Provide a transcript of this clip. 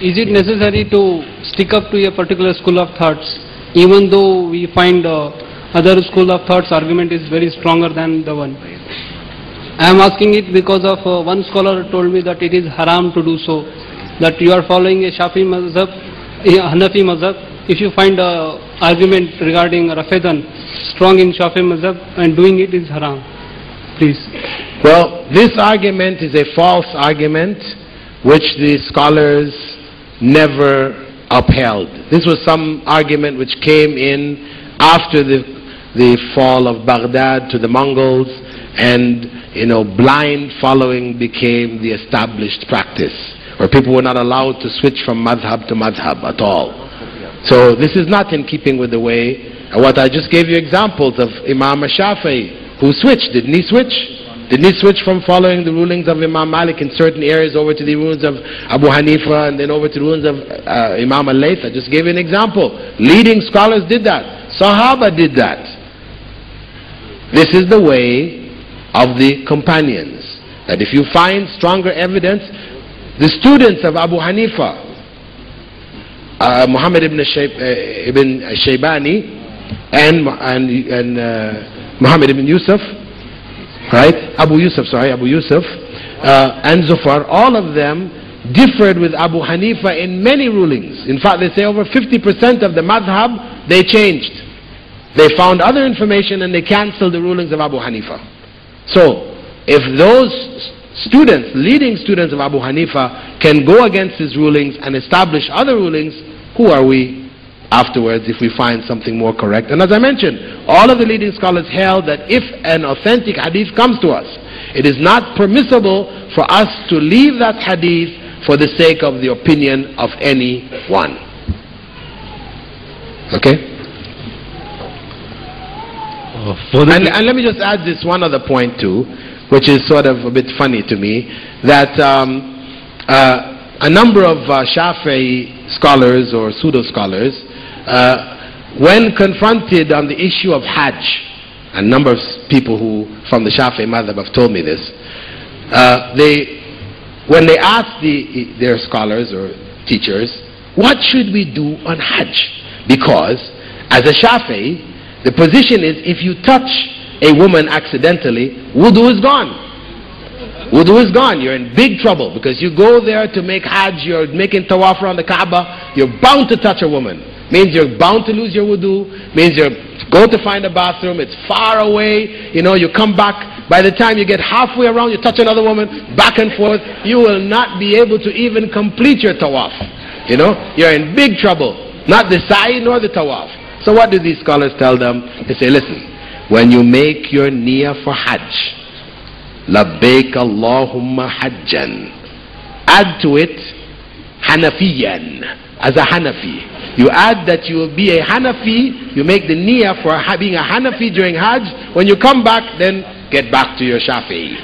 is it necessary to stick up to a particular school of thoughts, even though we find other school of thoughts argument is very stronger than the one? I am asking it because of one scholar told me that it is haram to do so, that you are following a Shafi mazhab, a Hanafi mazhab. If you find an argument regarding Rafidan strong in Shafi mazhab and doing it is haram, please. Well, this argument is a false argument which the scholars never upheld. This was some argument which came in after the fall of Baghdad to the Mongols, and blind following became the established practice, where people were not allowed to switch from madhab to madhab at all. So this is not in keeping with the way. What I just gave you examples of Imam Shafi'i, who switched. Didn't he switch? Didn't he switch from following the rulings of Imam Malik in certain areas over to the rulings of Abu Hanifa and then over to the rulings of Imam al-Layth? I just gave you an example. Leading scholars did that. Sahaba did that. This is the way of the companions. That if you find stronger evidence, the students of Abu Hanifa, Muhammad ibn Shaybani and Muhammad ibn Yusuf, right? Abu Yusuf, and Zufar, all of them differed with Abu Hanifa in many rulings. In fact, they say over 50% of the madhab they changed. They found other information and they cancelled the rulings of Abu Hanifa. So, if those students, leading students of Abu Hanifa, can go against his rulings and establish other rulings, who are we afterwards if we find something more correct? And as I mentioned, all of the leading scholars held that if an authentic hadith comes to us, it is not permissible for us to leave that hadith for the sake of the opinion of anyone. Okay? And let me just add this one other point too, which is sort of a bit funny to me, that a number of Shafi'i scholars or pseudo-scholars, when confronted on the issue of Hajj, a number of people who from the Shafi'i madhab have told me this, when they asked their scholars or teachers, what should we do on Hajj? Because as a Shafi'i, the position is if you touch a woman accidentally, wudu is gone. Wudu is gone. You're in big trouble because you go there to make Hajj, you're making tawaf around the Kaaba, you're bound to touch a woman. Means you're bound to lose your wudu, means you go to find a bathroom, it's far away, you come back, by the time you get halfway around, you touch another woman, back and forth, you will not be able to even complete your tawaf. You're in big trouble. Not the sa'i nor the tawaf. So what do these scholars tell them? They say, listen, when you make your niyyah for Hajj, labbaik Allahumma hajjan, add to it Hanafiyan, as a Hanafi. You add that you will be a Hanafi, you make the niyyah for being a Hanafi during Hajj. When you come back, then get back to your Shafi'i.